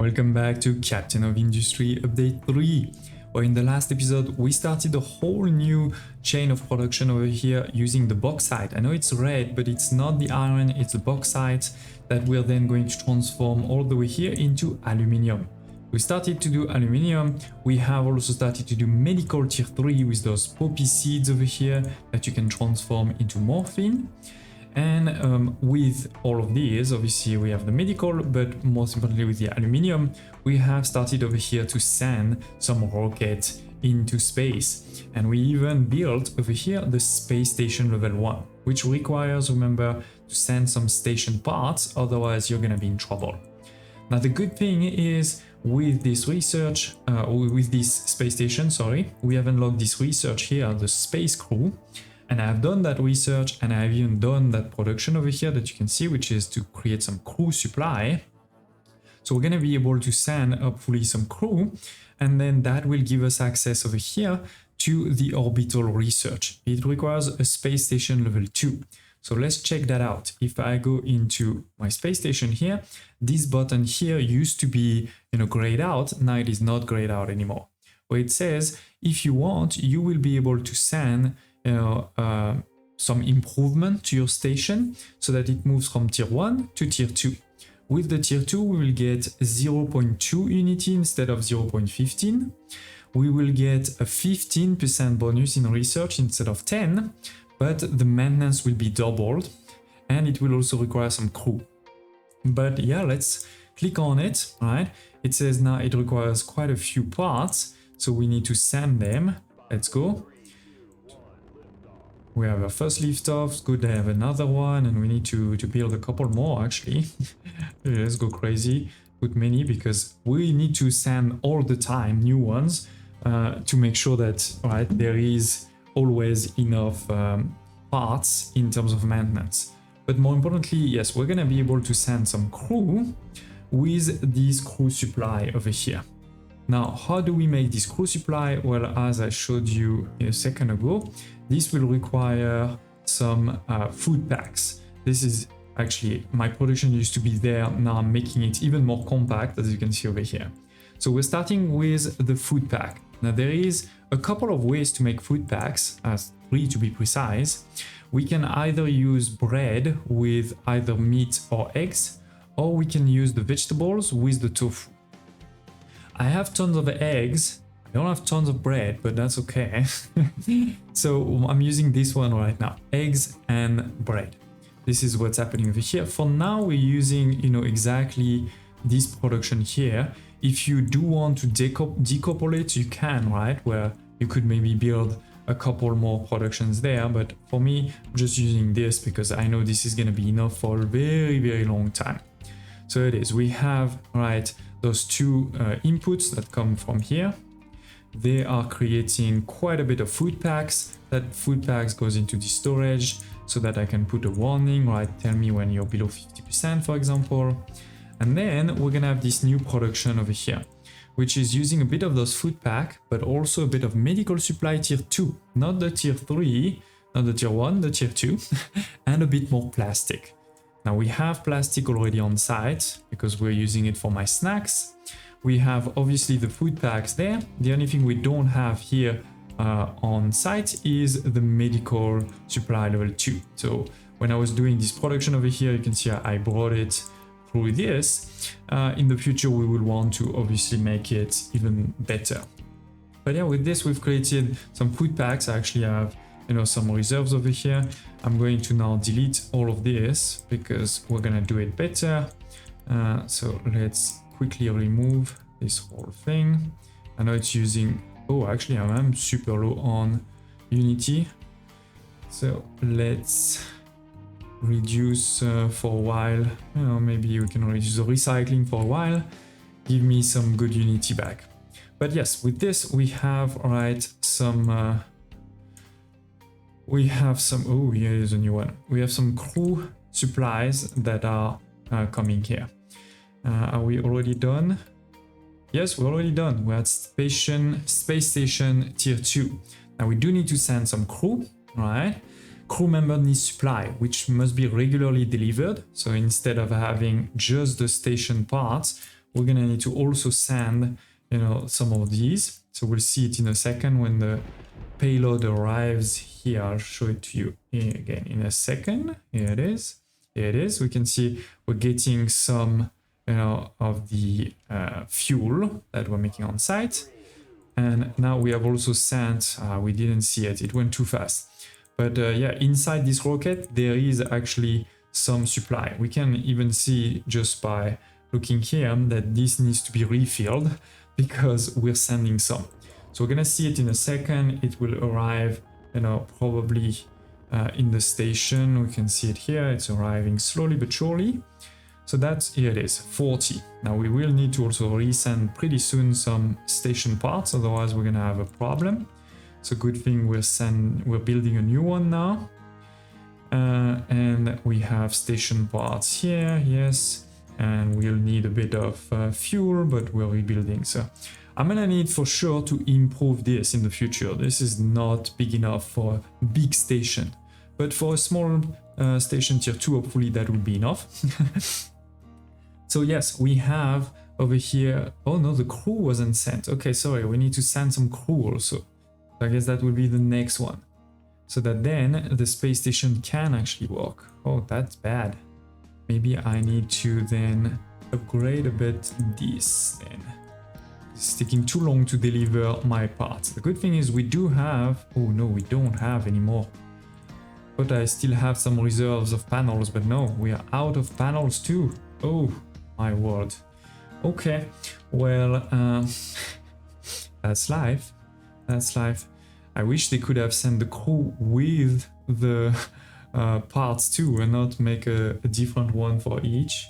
Welcome back to Captain of Industry Update 3, where in the last episode we started a whole new chain of production over here using the bauxite. I know it's red, but it's not the iron, it's the bauxite that we're then going to transform all the way here into aluminium. We started to do aluminium. We have also started to do medical tier 3 with those poppy seeds over here that you can transform into morphine. And with all of these, obviously we have the medical, but most importantly with the aluminium, we have started over here to send some rockets into space. And we even built over here the space station level 1, which requires, remember, to send some station parts, otherwise you're gonna be in trouble. Now the good thing is with this research, with this space station, we have unlocked this research here, the space crew. And I have done that research and I have even done that production over here that you can see, which is to create some crew supply. So we're going to be able to send hopefully some crew, and then that will give us access over here to the orbital research. It requires a space station level 2. So let's check that out. If I go into my space station here, this button here used to be, grayed out. Now it is not grayed out anymore. Where it says, if you want, you will be able to send some improvement to your station so that it moves from tier 1 to tier 2. With the tier 2, we will get 0.2 unity instead of 0.15. We will get a 15% bonus in research instead of 10, but the maintenance will be doubled and it will also require some crew. But yeah, let's click on it, right? It says now it requires quite a few parts, so we need to send them. Let's go. We have our first liftoff, good, I have another one, and we need to build a couple more actually. Let's go crazy, put many, because we need to send all the time new ones to make sure that there is always enough parts in terms of maintenance. But more importantly, yes, we're gonna be able to send some crew with this crew supply over here. Now, how do we make this crew supply? Well, as I showed you a second ago, this will require some food packs. This is actually, my production used to be there, now I'm making it even more compact, as you can see over here. So we're starting with the food pack. Now there is a couple of ways to make food packs, as 3 to be precise. We can either use bread with either meat or eggs, or we can use the vegetables with the tofu. I have tons of eggs. I don't have tons of bread, but that's okay. So I'm using this one right now, eggs and bread. This is what's happening over here. For now, we're using, exactly this production here. If you do want to decouple it, you can, right? Where you could maybe build a couple more productions there. But for me, I'm just using this because I know this is going to be enough for a very, very long time. So it is, we have, those two inputs that come from here. They are creating quite a bit of food packs. That food packs goes into the storage so that I can put a warning, tell me when you're below 50%, for example. And then we're gonna have this new production over here, which is using a bit of those food pack, but also a bit of medical supply tier 2, not the tier 3, not the tier 1, the tier 2, and a bit more plastic. Now we have plastic already on site because we're using it for my snacks. We have obviously the food packs there. The only thing we don't have here on site is the medical supply level 2. So when I was doing this production over here, you can see I brought it through this. In the future, we will want to obviously make it even better. But yeah, with this, we've created some food packs. I actually have some reserves over here. I'm going to now delete all of this because we're gonna do it better. So let's quickly remove this whole thing. I know it's using, actually I am super low on Unity. So let's reduce for a while. Maybe we can reduce the recycling for a while. Give me some good Unity back. But yes, with this we have some here's a new one. We have some crew supplies that are coming here. Are we already done? Yes, we're already done. We're at space station tier 2. Now we do need to send some crew, right? Crew member needs supply, which must be regularly delivered. So instead of having just the station parts, we're gonna need to also send, you know, some of these. So we'll see it in a second when the payload arrives here. I'll show it to you again in a second. Here it is. Here it is. We can see we're getting some, you know, of the fuel that we're making on site. And now we have also sent, we didn't see it, it went too fast. But yeah, inside this rocket, there is actually some supply. We can even see just by looking here that this needs to be refilled because we're sending some. So we're gonna see it in a second. It will arrive, you know, probably in the station. We can see it here. It's arriving slowly but surely. So that's, here it is, 40. Now we will need to also resend pretty soon some station parts, otherwise we're gonna have a problem. So good thing we're building a new one now. And we have station parts here, yes. And we'll need a bit of fuel, but we're rebuilding. So I'm gonna need for sure to improve this in the future. This is not big enough for a big station, but for a small station tier 2, hopefully that will be enough. So yes, we have over here, oh no, the crew wasn't sent. Okay, sorry, we need to send some crew also. So I guess that will be the next one. So that then the space station can actually work. Oh, that's bad. Maybe I need to then upgrade a bit this then. It's taking too long to deliver my parts. The good thing is we do have, oh no, we don't have anymore. But I still have some reserves of panels, but no, we are out of panels too. Oh my word. Okay, well, that's life. That's life. I wish they could have sent the crew with the parts too and not make a different one for each.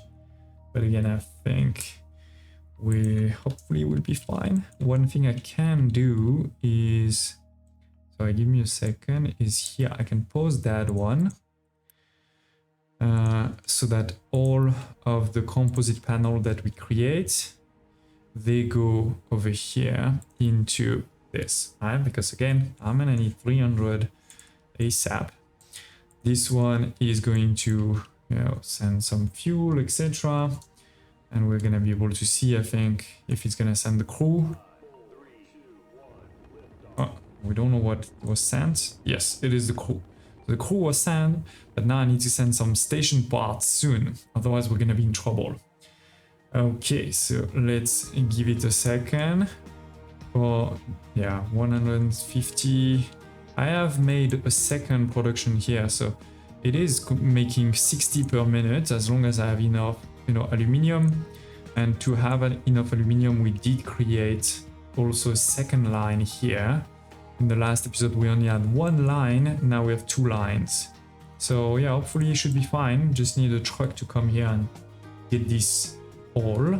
But again, I think we hopefully will be fine. One thing I can do is, sorry, give me a second, is here I can pause that one. So that all of the composite panel that we create, they go over here into this, right? Because again, I'm gonna need 300 ASAP. This one is going to, you know, send some fuel, etc. And we're gonna be able to see, I think, if it's gonna send the crew. Oh, we don't know what was sent. Yes, it is the crew. The crew was sent, but now I need to send some station parts soon, otherwise we're gonna be in trouble. Okay, so let's give it a second. For, yeah, 150. I have made a second production here, so it is making 60 per minute as long as I have enough, you know, aluminium. And to have enough aluminium, we did create also a second line here. In the last episode, we only had one line, now we have 2 lines. So yeah, hopefully it should be fine. Just need a truck to come here and get this all.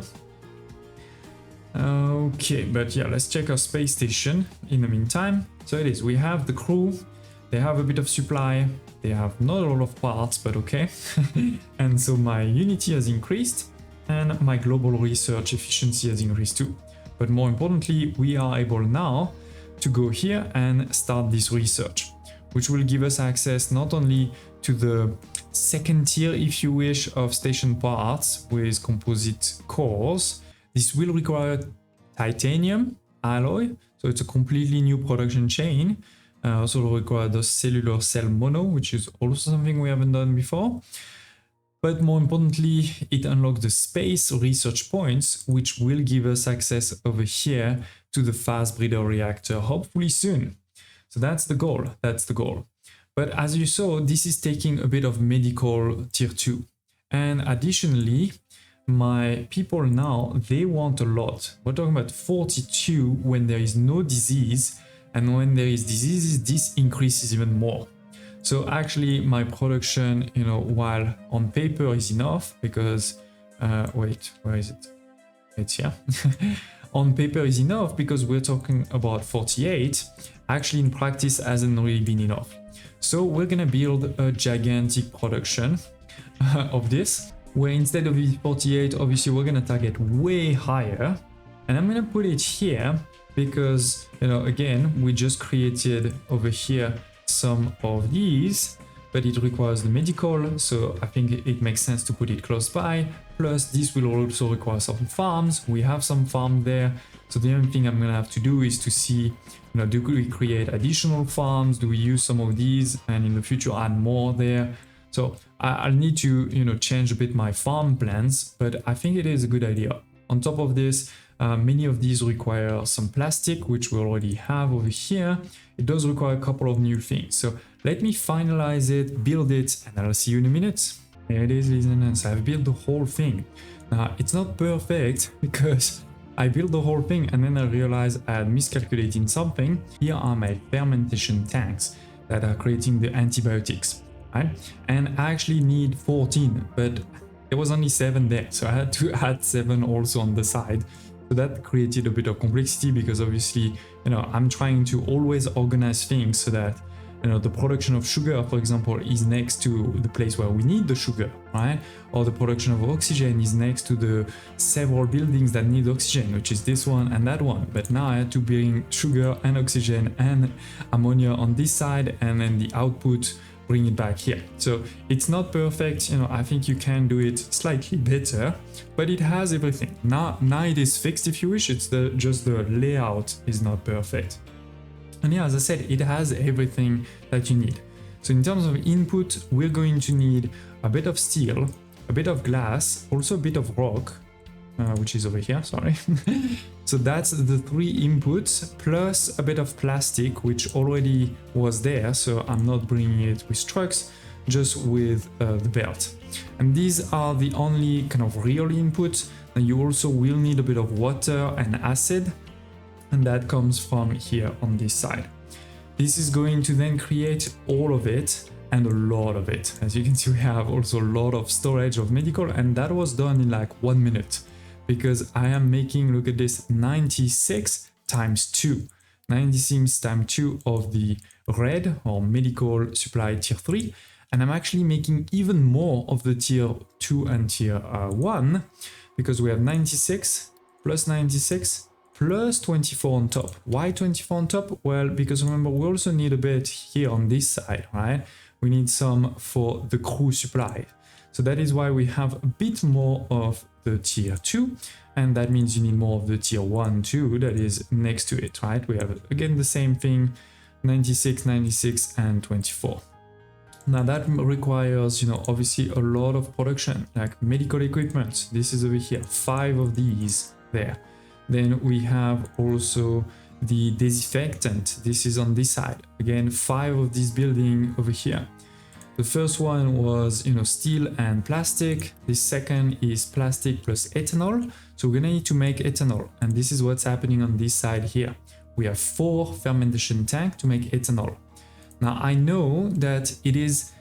Okay, but yeah, let's check our space station in the meantime. So it is, we have the crew, they have a bit of supply, they have not a lot of parts, but okay. And so my Unity has increased and my global research efficiency has increased too. But more importantly, we are able now to go here and start this research, which will give us access not only to the second tier, if you wish, of station parts with composite cores. This will require titanium alloy, so it's a completely new production chain. Also require the cellular cell mono, which is also something we haven't done before. But more importantly, it unlocks the space research points, which will give us access over here to the fast breeder reactor, hopefully soon. So that's the goal, that's the goal. But as you saw, this is taking a bit of medical tier 2. And additionally, my people now, they want a lot. We're talking about 42 when there is no disease, and when there is diseases, this increases even more. So actually my production, you know, while on paper is enough because, wait, where is it? It's here. On paper is enough because we're talking about 48. Actually in practice hasn't really been enough. So we're gonna build a gigantic production of this, where instead of 48, obviously we're gonna target way higher. And I'm gonna put it here because, you know, again, we just created over here some of these, but it requires the medical, so I think it makes sense to put it close by. plus this will also require some farms. We have some farm there. So the only thing I'm gonna have to do is to see, you know, do we create additional farms? Do we use some of these and in the future add more there? So I'll need to, you know, change a bit my farm plans, but I think it is a good idea. On top of this, many of these require some plastic, which we already have over here. It does require a couple of new things. So let me finalize it, build it, and I'll see you in a minute. Here it is, listeners. I've built the whole thing. Now, it's not perfect because I built the whole thing and then I realized I had miscalculated something. Here are my fermentation tanks that are creating the antibiotics. Right? And I actually need 14, but there was only 7 there, so I had to add 7 also on the side. So that created a bit of complexity because obviously, you know, I'm trying to always organize things so that, you know, the production of sugar, for example, is next to the place where we need the sugar, right? Or the production of oxygen is next to the several buildings that need oxygen, which is this one and that one. But now I had to bring sugar and oxygen and ammonia on this side, and then the output bring it back here. So it's not perfect, you know, I think you can do it slightly better, but it has everything. Now it is fixed if you wish, it's just the layout is not perfect. And yeah, as I said, it has everything that you need. So in terms of input, we're going to need a bit of steel, a bit of glass, also a bit of rock, which is over here, sorry. So that's the 3 inputs, plus a bit of plastic, which already was there, so I'm not bringing it with trucks, just with the belt. And these are the only kind of real inputs. And you also will need a bit of water and acid, and that comes from here on this side. This is going to then create all of it and a lot of it. As you can see, we have also a lot of storage of medical, and that was done in like 1 minute. Because I am making, look at this, 96 times 2. 96 times 2 of the red or medical supply tier 3. And I'm actually making even more of the tier 2 and tier 1. Because we have 96 plus 96 plus 24 on top. Why 24 on top? Well, because remember, we also need a bit here on this side, right? We need some for the crew supply. So that is why we have a bit more of the tier 2, and that means you need more of the tier 1 too, that is next to it, right? We have again the same thing, 96, 96, and 24. Now that requires, you know, obviously a lot of production, like medical equipment. This is over here, 5 of these there. Then we have also the disinfectant. This is on this side. Again, 5 of this building over here. The first one was, you know, steel and plastic. The second is plastic plus ethanol. So we're gonna need to make ethanol. And this is what's happening on this side here. We have 4 fermentation tanks to make ethanol. Now I know that it is,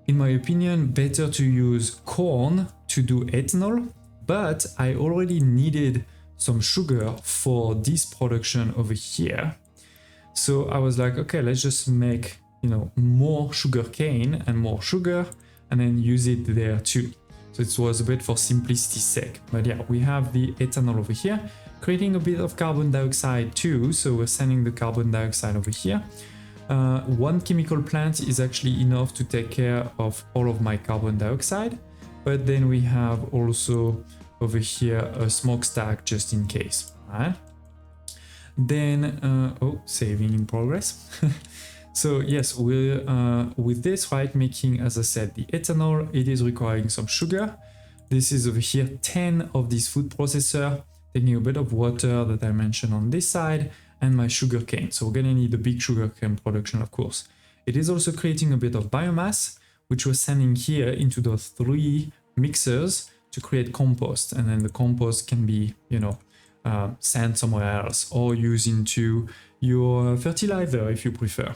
in my opinion, better to use corn to do ethanol, but I already needed some sugar for this production over here. So I was like, okay, let's just make, you know, more sugar cane and more sugar and then use it there too. So it was a bit for simplicity's sake. But yeah, we have the ethanol over here, creating a bit of carbon dioxide too. So we're sending the carbon dioxide over here. 1 chemical plant is actually enough to take care of all of my carbon dioxide. But then we have also over here a smokestack just in case, right? Then, saving in progress. So yes, we're with this, right, making, as I said, the ethanol, it is requiring some sugar. This is over here 10 of this food processor, taking a bit of water that I mentioned on this side, and my sugar cane. So we're gonna need a big sugar cane production, of course. It is also creating a bit of biomass, which we're sending here into the 3 mixers to create compost, and then the compost can be, you know, sent somewhere else or used into your fertilizer if you prefer.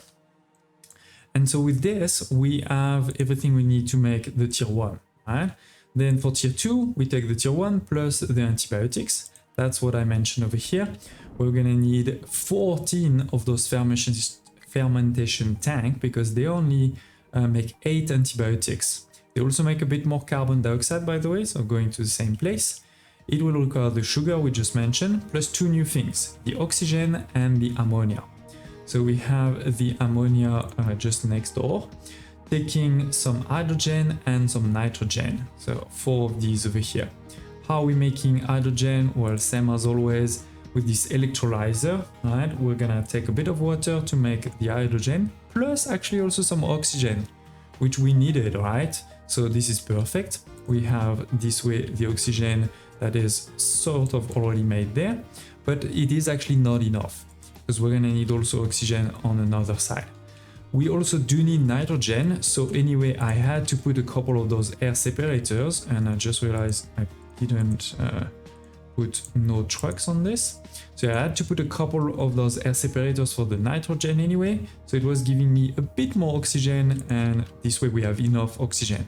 And so with this, we have everything we need to make the tier 1, right? Then for tier 2, we take the tier 1 plus the antibiotics. That's what I mentioned over here. We're gonna need 14 of those fermentation tank because they only make 8 antibiotics. They also make a bit more carbon dioxide, by the way, so going to the same place. It will require the sugar we just mentioned, plus 2 new things, the oxygen and the ammonia. So we have the ammonia just next door. taking some hydrogen and some nitrogen. So 4 of these over here. How are we making hydrogen? Well, same as always with this electrolyzer, right? We're gonna take a bit of water to make the hydrogen, plus actually also some oxygen, which we needed, right? So this is perfect. We have this way the oxygen that is sort of already made there, but it is actually not enough because we're gonna need also oxygen on another side. We also do need nitrogen, so anyway, I had to put a couple of those air separators, and I just realized I didn't put no trucks on this. So I had to put a couple of those air separators for the nitrogen anyway, so it was giving me a bit more oxygen, and this way we have enough oxygen.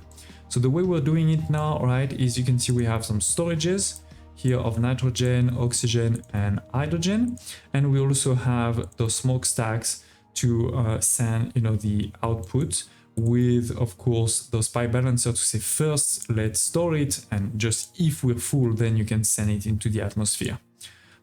So the way we're doing it now, right, is you can see we have some storages here of nitrogen, oxygen, and hydrogen, and we also have those smokestacks to send, you know, the output with, of course, those pipe balancer to say first let's store it, and just if we're full then you can send it into the atmosphere.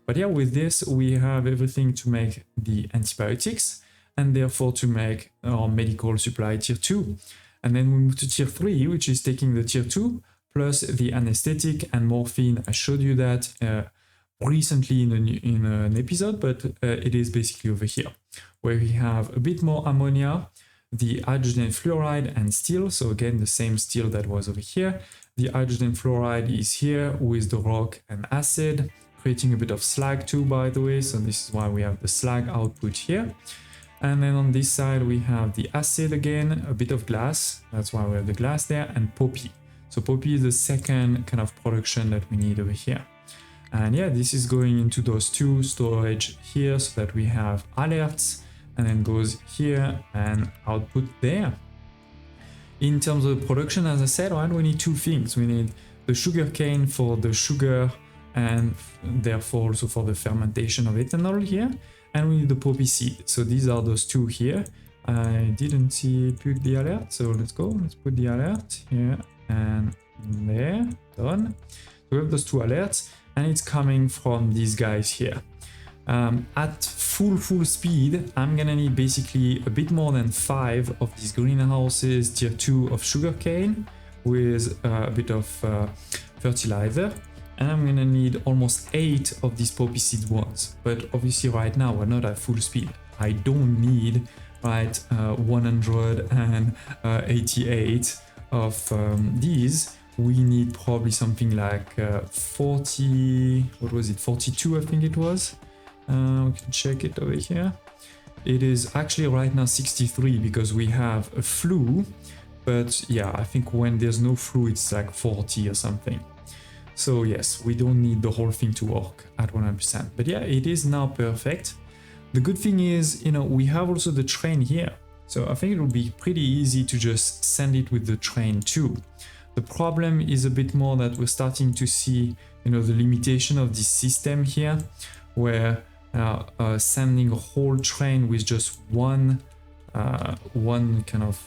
But yeah, with this we have everything to make the antibiotics and therefore to make our medical supply tier 2. And then we move to tier 3, which is taking the tier 2 plus the anesthetic and morphine. I showed you that recently in an episode, but it is basically over here where we have a bit more ammonia, the hydrogen fluoride and steel. So again, the same steel that was over here. The hydrogen fluoride is here with the rock and acid, creating a bit of slag too, by the way. So this is why we have the slag output here. And then on this side, we have the acid again, a bit of glass. That's why we have the glass there, and poppy. So poppy is the second kind of production that we need over here. And yeah, this is going into those 2 storage here so that we have alerts, and then goes here and output there. In terms of production, as I said, right, we need 2 things. We need the sugar cane for the sugar and therefore also for the fermentation of ethanol here. And we need the poppy seed. So these are those 2 here. I didn't put the alert, so let's go. Let's put the alert here and there. Done. So we have those 2 alerts, and it's coming from these guys here. At full speed, I'm gonna need basically a bit more than 5 of these greenhouses tier 2 of sugarcane with a bit of fertilizer, and I'm gonna need almost 8 of these poppy seed ones. But obviously right now we're not at full speed. I don't need 188 of these. We need probably something like 40, what was it, 42 I think it was. We can check it over here. It is actually right now 63 because we have a flu, but yeah, I think when there's no flu it's like 40 or something. So yes, we don't need the whole thing to work at 100%, but yeah, it is now perfect. The good thing is, you know, we have also the train here, so I think it will be pretty easy to just send it with the train too. The problem is a bit more that we're starting to see, you know, the limitation of this system here, where sending a whole train with just one kind of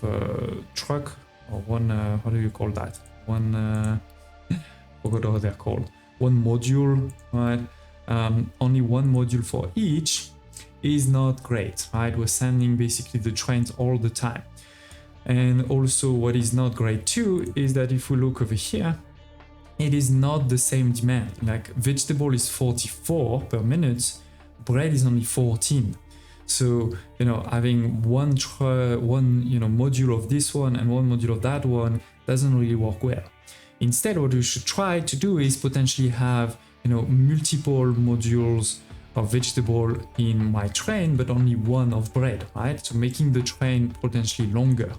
truck, or one how do you call that? One forgot how they're called. One module, right? Only one module for each is not great, right? We're sending basically the trains all the time. And also what is not great too is that if we look over here, it is not the same demand. Like vegetable is 44 per minute, bread is only 14. So, you know, having one module of this one and one module of that one doesn't really work well. Instead, what we should try to do is potentially have, you know, multiple modules of vegetable in my train, but only one of bread, right? So making the train potentially longer.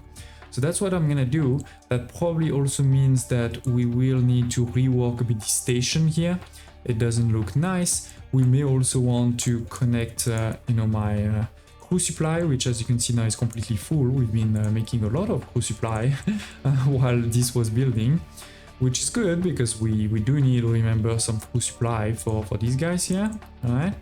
So that's what I'm gonna do. That probably also means that we will need to rework a bit the station here. It doesn't look nice. We may also want to connect, you know, my crew supply, which as you can see now is completely full. We've been making a lot of crew supply while this was building, which is good because we do need, remember, some crew supply for these guys here. All right.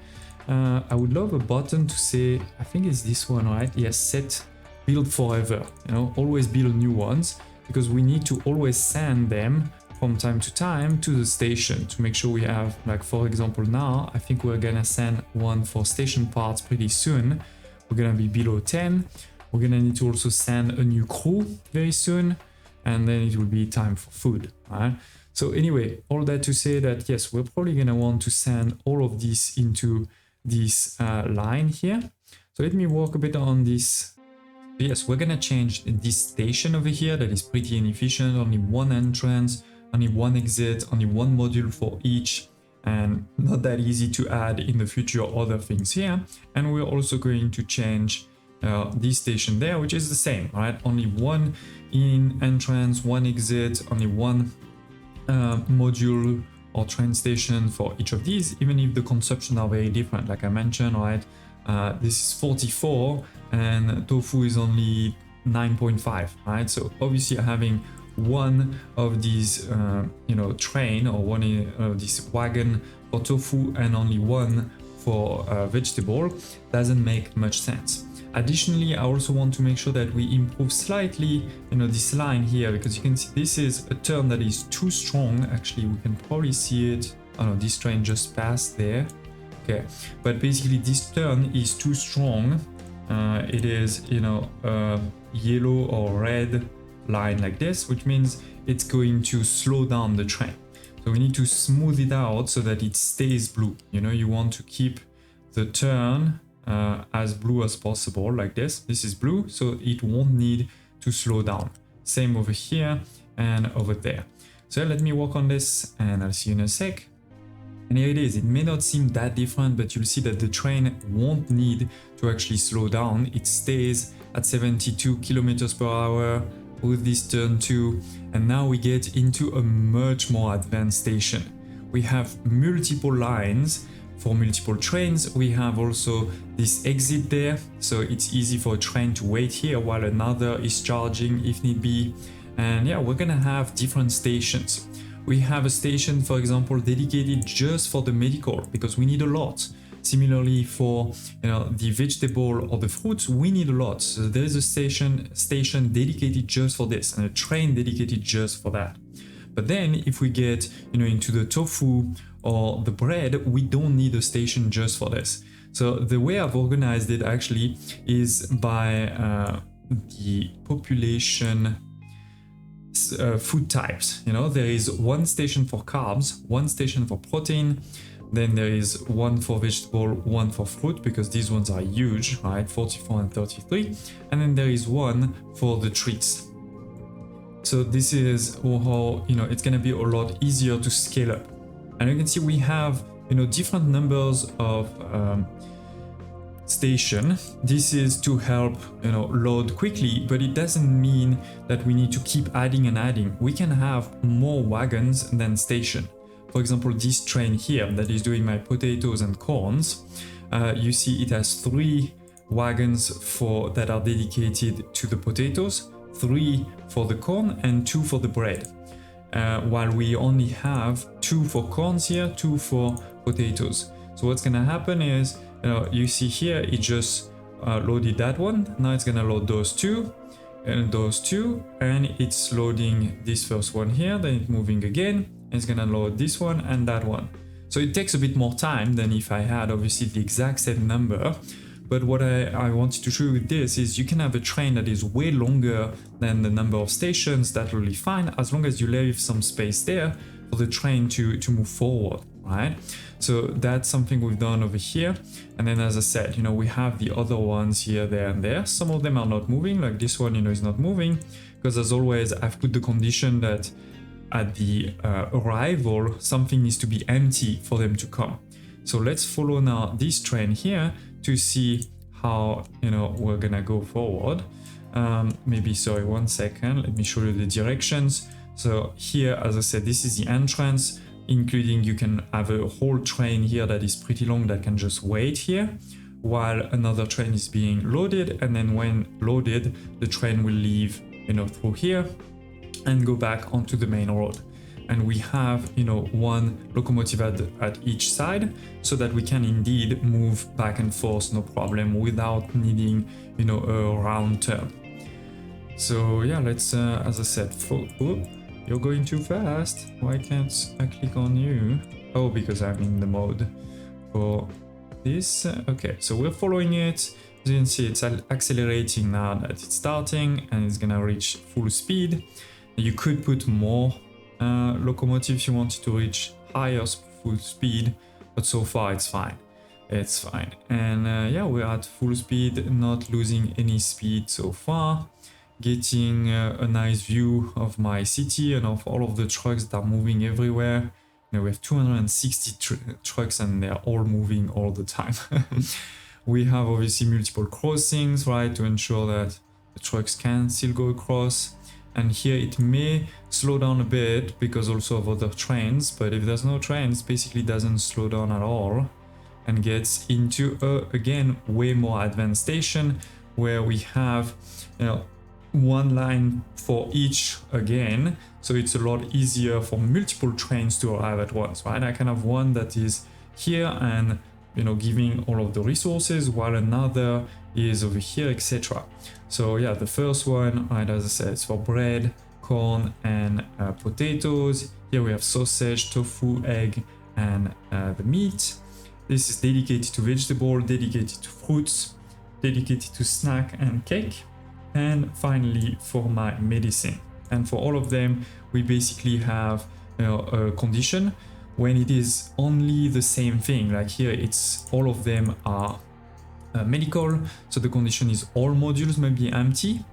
I would love a button to say, I think it's this one, right? Yes, set build forever. You know, always build new ones, because we need to always send them from time to time to the station to make sure we have, like, for example, now I think we're gonna send one for station parts pretty soon. We're gonna be below 10. We're gonna need to also send a new crew very soon, and then it will be time for food, right? So anyway, all that to say that yes, we're probably gonna want to send all of this into this line here. So let me work a bit on this. Yes, we're gonna change this station over here that is pretty inefficient, only one entrance, only one exit, only one module for each, and not that easy to add in the future other things here. And we're also going to change this station there, which is the same, right? Only one in entrance, one exit, only one module or train station for each of these, even if the consumption are very different. Like I mentioned, right? This is 44 and tofu is only 9.5, right? So obviously having one of these, train or one of this wagon for tofu and only one for vegetable doesn't make much sense. Additionally, I also want to make sure that we improve slightly, this line here, because you can see this is a turn that is too strong. Actually, we can probably see it. Oh no, this train just passed there. Okay, but basically this turn is too strong. It is, a yellow or red line like this, which means it's going to slow down the train. So we need to smooth it out so that it stays blue. You want to keep the turn as blue as possible, like this. This is blue, so it won't need to slow down. Same over here and over there. So let me work on this and I'll see you in a sec. And here it is. It may not seem that different, but you'll see that the train won't need to actually slow down. It stays at 72 kilometers per hour with this turn 2. And now we get into a much more advanced station. We have multiple lines for multiple trains. We have also this exit there, so it's easy for a train to wait here while another is charging if need be. And yeah, we're gonna have different stations. We have a station, for example, dedicated just for the medical, because we need a lot. Similarly for the vegetable or the fruits, we need a lot. So there is a station dedicated just for this, and a train dedicated just for that. But then if we get into the tofu or the bread, we don't need a station just for this. So the way I've organized it actually is by the population food types. There is one station for carbs, one station for protein, then there is one for vegetable, one for fruit, because these ones are huge, right? 44 and 33, and then there is one for the treats. So this is how it's going to be a lot easier to scale up. And you can see we have different numbers of station. This is to help load quickly, but it doesn't mean that we need to keep adding and adding. We can have more wagons than station. For example, this train here that is doing my potatoes and corns, you see it has 3 wagons that are dedicated to the potatoes, 3 for the corn and 2 for the bread, while we only have 2 for corns here, 2 for potatoes. So what's gonna happen is, you see here it just loaded that one. Now it's gonna load those 2 and those 2, and it's loading this first one here, then it's moving again, and it's gonna load this one and that one. So it takes a bit more time than if I had obviously the exact same number. But what I wanted to show you with this is you can have a train that is way longer than the number of stations. That will be fine as long as you leave some space there for the train to move forward, right? So that's something we've done over here. And then as I said, we have the other ones here, there and there. Some of them are not moving, like this one, is not moving, because as always, I've put the condition that at the arrival, something needs to be empty for them to come. So let's follow now this train here to see how we're gonna go forward. Maybe, sorry, 1 second, let me show you the directions. So here, as I said, this is the entrance, including you can have a whole train here that is pretty long that can just wait here while another train is being loaded, and then when loaded, the train will leave through here and go back onto the main road. And we have one locomotive at each side, so that we can indeed move back and forth no problem without needing a round turn. So yeah, let's as I said, you're going too fast. Why can't I click on you? Oh, because I'm in the mode for this. Okay, so we're following it. As you can see, it's accelerating now that it's starting, and it's gonna reach full speed. You could put more locomotives if you wanted to reach higher full speed, but so far it's fine. It's fine. And yeah, we're at full speed, not losing any speed so far. Getting a nice view of my city and of all of the trucks that are moving everywhere. You know, we have 260 trucks and they're all moving all the time. We have obviously multiple crossings, right, to ensure that the trucks can still go across. And here it may slow down a bit because also of other trains, but if there's no trains, basically doesn't slow down at all and gets into a, again, way more advanced station where we have, you know, one line for each again, so it's a lot easier for multiple trains to arrive at once, right? I can have one that is here and, you know, giving all of the resources while another is over here, etc. So yeah, the first one, right, as I said, it's for bread, corn, and potatoes. Here we have sausage, tofu, egg, and the meat. This is dedicated to vegetable, dedicated to fruits, dedicated to snack and cake. And finally for my medicine. And for all of them, we basically have, you know, a condition when it is only the same thing. Like here, it's all of them are medical, so the condition is all modules must be empty.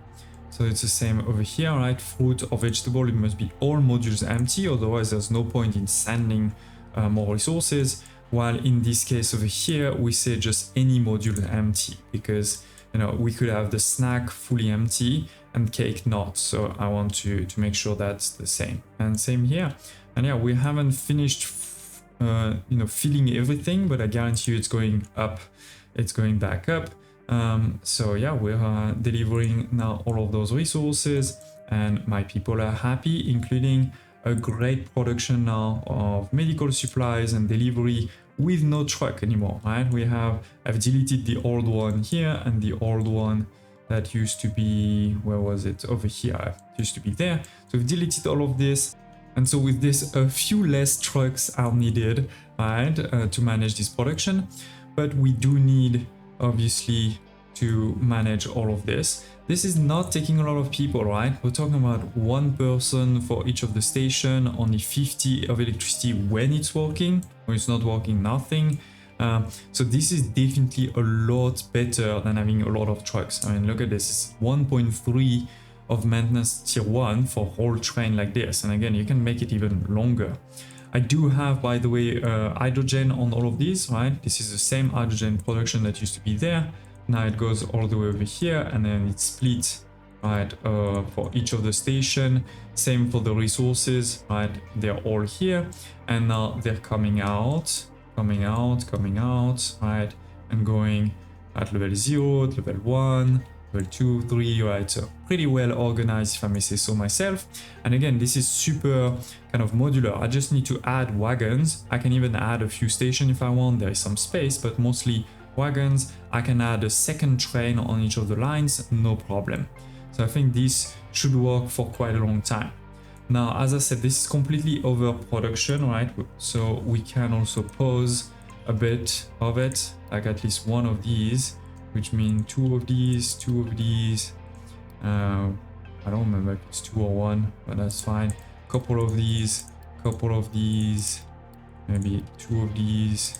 So it's the same over here, right? Fruit or vegetable, it must be all modules empty, otherwise there's no point in sending more resources. While in this case over here, we say just any module empty, because, you know, we could have the snack fully empty and cake not. So I want to make sure that's the same. And same here. And yeah, we haven't finished, you know, filling everything, but I guarantee you it's going up. It's going back up. So yeah, we're delivering now all of those resources, and my people are happy, including a great production now of medical supplies and delivery with no truck anymore, right? I've deleted the old one here and the old one that used to be, where was it? Over here, it used to be there. So we've deleted all of this. And so with this, a few less trucks are needed, right, to manage this production. But we do need, obviously, to manage all of this. This is not taking a lot of people, right? We're talking about one person for each of the station, only 50 of electricity when it's working. When it's not working, nothing. So this is definitely a lot better than having a lot of trucks. I mean, look at this, it's 1.3 of maintenance tier 1 for whole train like this. And again, you can make it even longer. I do have, by the way, hydrogen on all of these, right? This is the same hydrogen production that used to be there. Now it goes all the way over here, and then it's split, right, for each of the station. Same for the resources, right? They're all here, and now they're coming out, right? And going at level 0, level 1, level 2, 3, right? So pretty well organized, if I may say so myself. And again, this is super kind of modular. I just need to add wagons. I can even add a few stations if I want. There is some space, but mostly wagons. I can add a second train on each of the lines, no problem. So I think this should work for quite a long time. Now, as I said, this is completely overproduction, right? So we can also pause a bit of it, like at least one of these, which means two of these. I don't remember if it's 2 or 1, but that's fine. Couple of these, maybe 2 of these.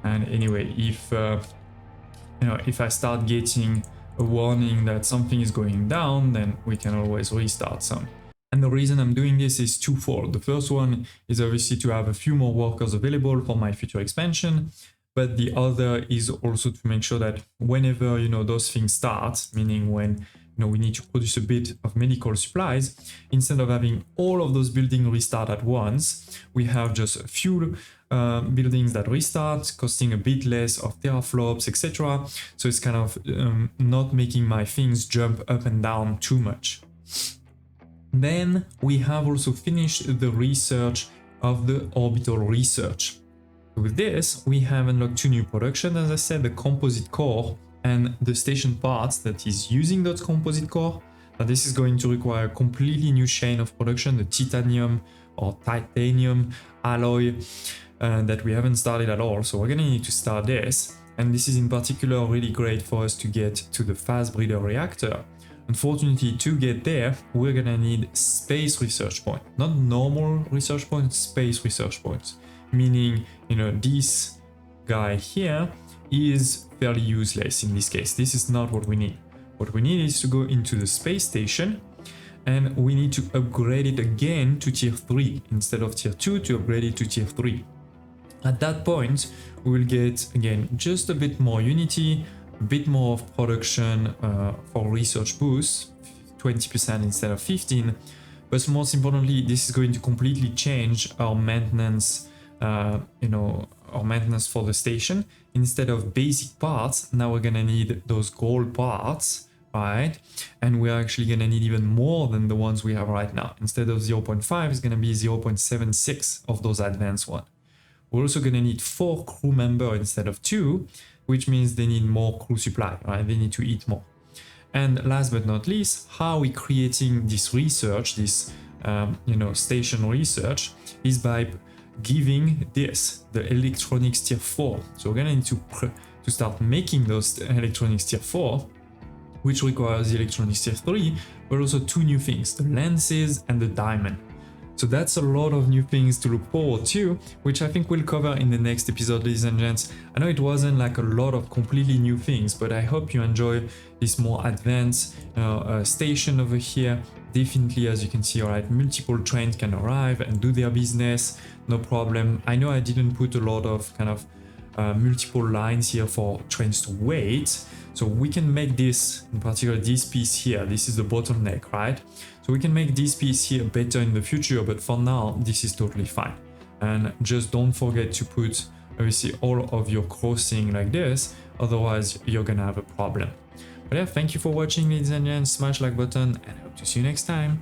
And anyway, if you know, if I start getting a warning that something is going down, then we can always restart some. And the reason I'm doing this is twofold. The first one is obviously to have a few more workers available for my future expansion, but the other is also to make sure that whenever, you know, those things start, meaning when, you know, we need to produce a bit of medical supplies, instead of having all of those buildings restart at once, we have just a few buildings that restart, costing a bit less of teraflops, etc. So it's kind of not making my things jump up and down too much. Then we have also finished the research of the orbital research. With this, we have unlocked 2 new production, as I said, the composite core and the station parts that is using that composite core. Now this is going to require a completely new chain of production, the titanium or titanium alloy that we haven't started at all. So we're gonna need to start this. and this is in particular really great for us to get to the fast breeder reactor. Unfortunately, to get there, we're gonna need space research point, not normal research points, space research points. Meaning, you know, this guy here is fairly useless in this case. This is not what we need. What we need is to go into the space station, and we need to upgrade it again to tier 3 instead of tier 2 to upgrade it to tier 3. At that point, we will get again just a bit more unity, a bit more of production for research boost, 20% instead of 15. But most importantly, this is going to completely change our maintenance, our maintenance for the station. Instead of basic parts, now we're gonna need those gold parts, right? And we're actually gonna need even more than the ones we have right now. Instead of 0.5, it's gonna be 0.76 of those advanced ones. We're also gonna need 4 crew members instead of 2, which means they need more crew supply, right? They need to eat more. And last but not least, how are we creating this research, this station research, is by giving this, the electronics tier 4. So we're gonna need to start making those electronics tier 4, which requires the electronics tier 3, but also 2 new things, the lenses and the diamond. So that's a lot of new things to look forward to, which I think we'll cover in the next episode, ladies and gents. I know it wasn't like a lot of completely new things, but I hope you enjoy this more advanced station over here. Definitely, as you can see, all right, multiple trains can arrive and do their business, no problem. I know I didn't put a lot of kind of multiple lines here for trains to wait. So we can make this, in particular this piece here, this is the bottleneck, right? So we can make this piece here better in the future, but for now, this is totally fine. And just don't forget to put, obviously, all of your crossing like this, otherwise you're gonna have a problem. But yeah, thank you for watching, ladies and gents, smash like button, and I hope to see you next time.